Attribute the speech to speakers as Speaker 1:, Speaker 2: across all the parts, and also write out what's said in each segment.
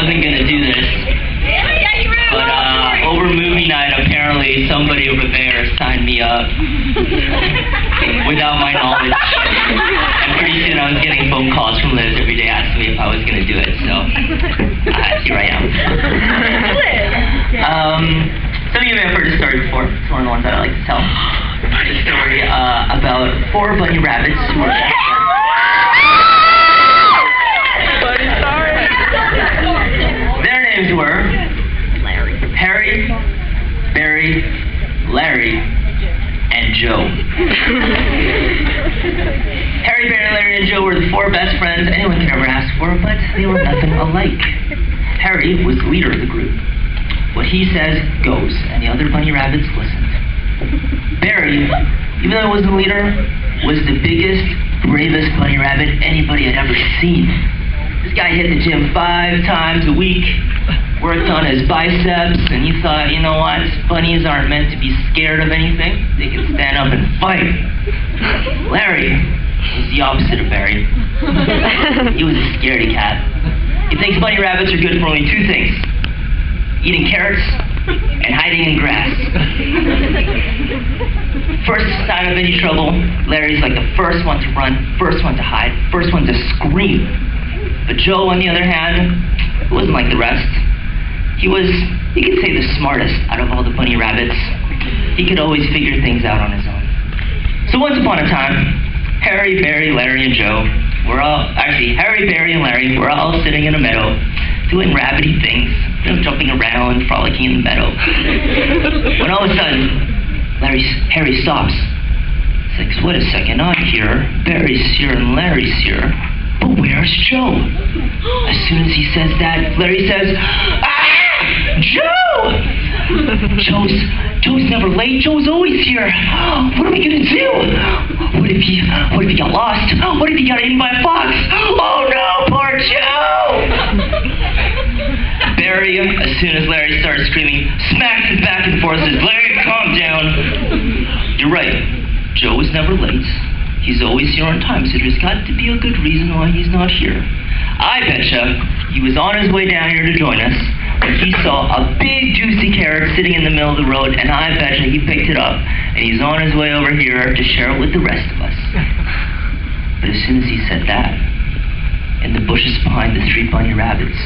Speaker 1: wasn't going to do this. But over movie night, apparently somebody over there signed me up without my knowledge. And pretty soon I was getting phone calls from Liz every day asking me if I was going to do it. So here I am. Some of you may have heard this story before. It's one of the ones that I like to tell. It's a story about 4 bunny rabbits who were Their names were Harry, Barry, Larry, and Joe. Harry, Barry, Larry, and Joe were the 4 best friends anyone could ever ask for, but they were nothing alike. Harry was the leader of the group. What he says goes, and the other bunny rabbits listened. Barry, even though he wasn't the leader, was the biggest, bravest bunny rabbit anybody had ever seen. This guy hit the gym 5 times a week, worked on his biceps, and he thought, you know what, bunnies aren't meant to be scared of anything. They can stand up and fight. Larry was the opposite of Barry. He was a scaredy cat. He thinks bunny rabbits are good for only 2 things: eating carrots and hiding in grass. First sign of any trouble, Larry's like the first one to run, first one to hide, first one to scream. But Joe, on the other hand, wasn't like the rest. He was, you could say, the smartest out of all the bunny rabbits. He could always figure things out on his own. So once upon a time, Harry, Barry, Larry, and Joe were all, Harry, Barry, and Larry were all sitting in a meadow doing rabbity things, jumping around, frolicking in the meadow. When all of a sudden, Harry stops. He's like, wait a second, I'm here, Barry's here, and Larry's here. But where's Joe? As soon as he says that, Larry says, "Ah! Joe! Joe's never late. Joe's always here. What are we gonna do? What if he got lost? What if he got eaten by a fox? Oh no, poor Joe!" Barry, as soon as Larry starts screaming, smacks his back and forth, says, "Larry, calm down. You're right. Joe is never late. He's always here on time, so there's got to be a good reason why he's not here. I betcha he was on his way down here to join us when he saw a big juicy carrot sitting in the middle of the road, and I betcha he picked it up, and he's on his way over here to share it with the rest of us." But as soon as he said that, in the bushes behind the 3 bunny rabbits,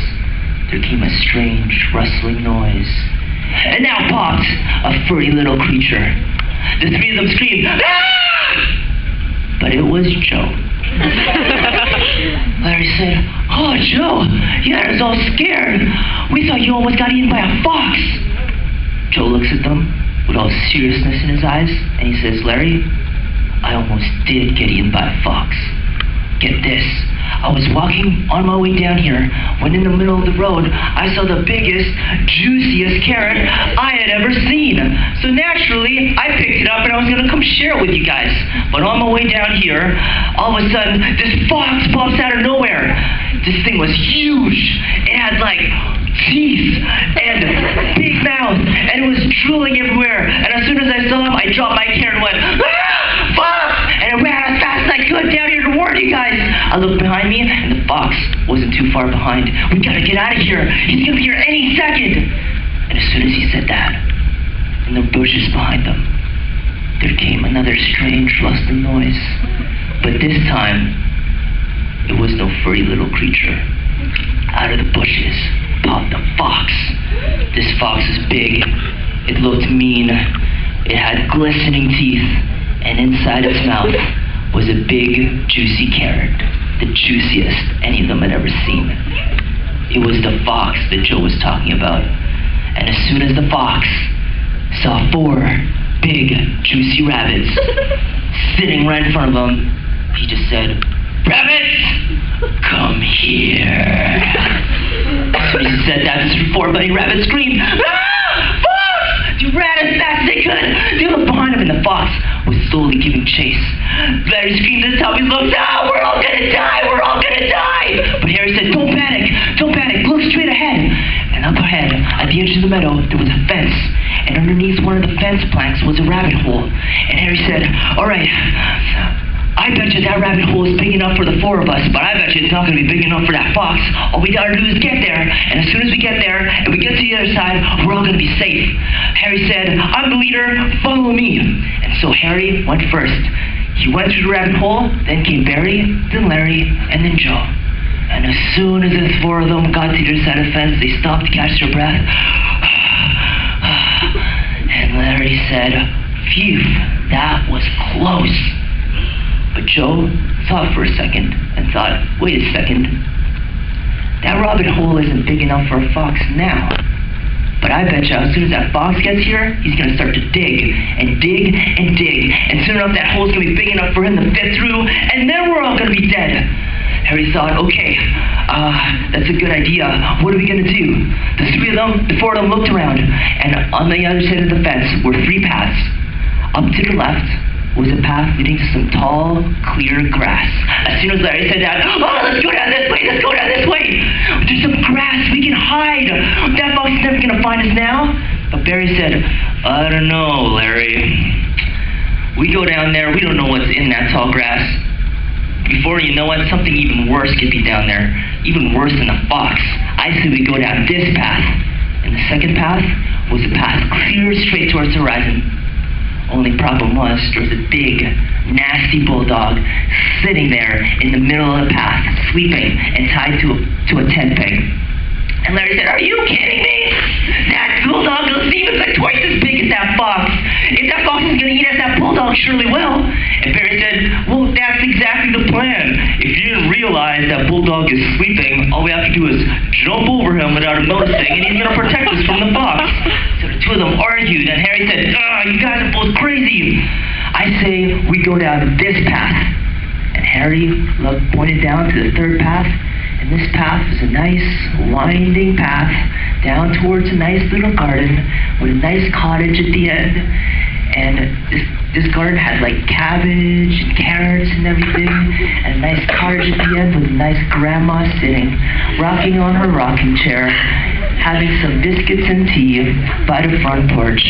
Speaker 1: there came a strange rustling noise. And out popped a furry little creature. The 3 of them screamed, "Ah!" But it was Joe. Larry said, "Oh, Joe, you had us all scared. We thought you almost got eaten by a fox." Joe looks at them with all seriousness in his eyes, and he says, "Larry, I almost did get eaten by a fox. Get this. I was walking on my way down here when in the middle of the road I saw the biggest, juiciest carrot I had ever seen. So naturally, I picked it up and I was going to come share it with you guys. But on my way down here, all of a sudden, this fox pops out of nowhere. This thing was huge. It had like teeth and a big mouth, and it was drooling everywhere. And as soon as I saw him, I dropped my carrot and went, 'Ah! Fox!' And I ran as fast as I could down here to warn you guys. I looked behind me, and the fox wasn't too far behind. We gotta get out of here. He's gonna be here any second." And as soon as he said that, in the bushes behind them, there came another strange rustling noise. But this time, it was no furry little creature. Out of the bushes popped a fox. This fox was big. It looked mean. It had glistening teeth, and inside its mouth was a big, juicy carrot, the juiciest any of them had ever seen. It was the fox that Joe was talking about. And as soon as the fox saw 4 big, juicy rabbits sitting right in front of him, he just said, "Rabbits, come here." As soon as he said that, the 4 bunny rabbits screamed, "Ah! Fox!" They ran as fast as they could. They looked behind him, and the fox was slowly giving chase. Larry screamed at the top of his lungs, "Ah, we're all gonna die! We're all gonna die!" But Harry said, "Don't panic! Don't panic! Look straight ahead!" And up ahead, at the edge of the meadow, there was a fence. And underneath one of the fence planks was a rabbit hole. And Harry said, "All right, I bet you that rabbit hole is big enough for the 4 of us, but I bet you it's not going to be big enough for that fox. All we got to do is get there, and as soon as we get there, and we get to the other side, we're all going to be safe. Harry said, I'm the leader, follow me. And so Harry went first. He went through the rabbit hole, then came Barry, then Larry, and then Joe. And as soon as the 4 of them got to the other side of the fence, they stopped to catch their breath. And Larry said, phew, that was close. But Joe thought for a second and thought, wait a second. That rabbit hole isn't big enough for a fox now. But I bet you as soon as that fox gets here, he's going to start to dig and dig and dig. And soon enough, that hole's going to be big enough for him to fit through, and then we're all going to be dead. Harry thought, okay, that's a good idea. What are we going to do? The 4 of them looked around, and on the other side of the fence were 3 paths. Up to the left was a path leading to some tall, clear grass. As soon as Larry said that, let's go down this way, let's go down this way. There's some grass, we can hide. That fox is never going to find us now. But Barry said, I don't know, Larry. We go down there, we don't know what's in that tall grass. Before you know it, something even worse could be down there, even worse than a fox. I say we go down this path. And the second path was a path clear straight towards the horizon. Only problem was there was a big, nasty bulldog sitting there in the middle of the path, sleeping and tied to a tent peg. And Larry said, are you kidding me? That bulldog will see it's like twice as big as that fox. If that fox is going to eat us, that bulldog surely will. And Barry said, well, that's exactly the plan. If you didn't realize that bulldog is sleeping, all we have to do is jump over him without him noticing, and he's going to protect us from the fox. So the 2 of them argued, and Harry said, you guys are both crazy. I say we go down this path. And Harry pointed down to the 3rd path. And this path was a nice, winding path down towards a nice little garden with a nice cottage at the end. And this garden had like cabbage and carrots and everything, and a nice cottage at the end with a nice grandma sitting, rocking on her rocking chair, having some biscuits and tea by the front porch.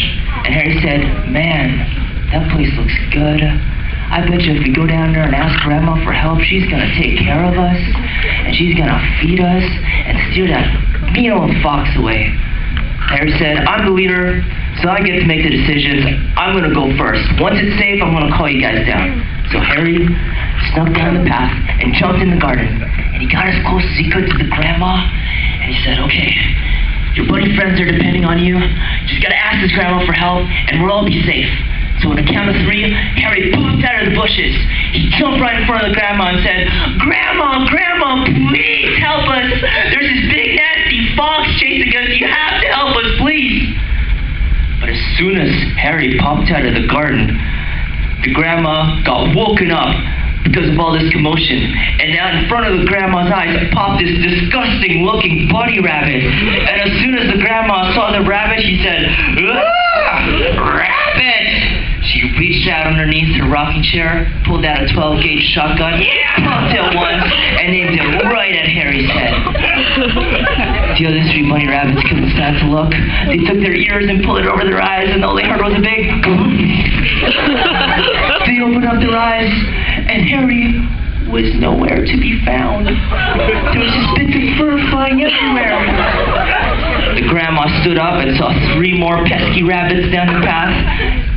Speaker 1: And Harry said, man, that place looks good. I bet you if we go down there and ask Grandma for help, she's going to take care of us, and she's going to feed us, and steer that mean old fox away. Harry said, I'm the leader, so I get to make the decisions. I'm going to go first. Once it's safe, I'm going to call you guys down. So Harry snuck down the path and jumped in the garden, and he got as close as he could to the grandma, and he said, okay, your buddy friends are depending on you. Just got to ask this grandma for help, and we'll all be safe. So on the count of 3, Harry popped out of the bushes. He jumped right in front of the grandma and said, Grandma, please help us. There's this big nasty fox chasing us. You have to help us, please. But as soon as Harry popped out of the garden, the grandma got woken up because of all this commotion. And now in front of the grandma's eyes popped this disgusting looking bunny rabbit. And as soon as the grandma saw the rabbit, she said, rabbit! She reached out underneath her rocking chair, pulled out a 12-gauge shotgun, pumped it once, and aimed it right at Harry's head. The other 3 bunny rabbits couldn't stand to look. They took their ears and pulled it over their eyes, and all they heard was a big boom. They opened up their eyes, and Harry was nowhere to be found. There was just bits of fur flying everywhere. The grandma stood up and saw 3 more pesky rabbits down the path,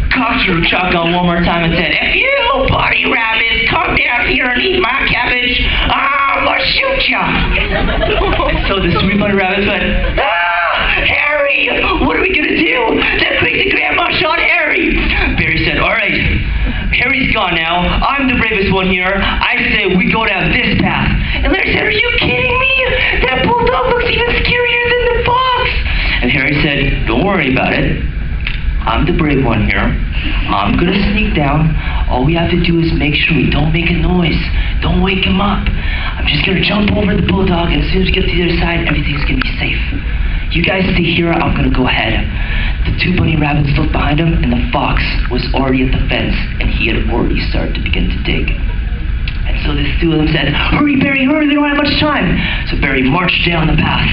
Speaker 1: cocked her shotgun one more time and said, if you bunny rabbits come down here and eat my cabbage, I'm gonna shoot ya. And so the 3 bunny rabbits went, Harry, what are we gonna do? That crazy grandma shot Harry. Barry said, all right, Harry's gone now. I'm the bravest one here. I say we go down this path. And Larry said, are you kidding me? That bulldog looks even scarier than the fox. And Harry said, don't worry about it. I'm the brave one here. I'm going to sneak down. All we have to do is make sure we don't make a noise. Don't wake him up. I'm just going to jump over the bulldog, and as soon as we get to the other side, everything's going to be safe. You guys stay here. I'm going to go ahead. The 2 bunny rabbits looked behind him, and the fox was already at the fence, and he had already started to begin to dig. And so the 2 of them said, hurry, Barry, hurry, we don't have much time. So Barry marched down the path,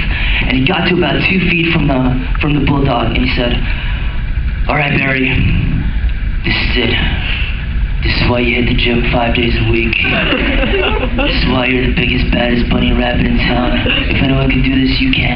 Speaker 1: and he got to about 2 feet from the bulldog, and he said, all right, Barry, this is it. This is why you hit the gym 5 days a week. This is why you're the biggest, baddest bunny rabbit in town. If anyone can do this, you can.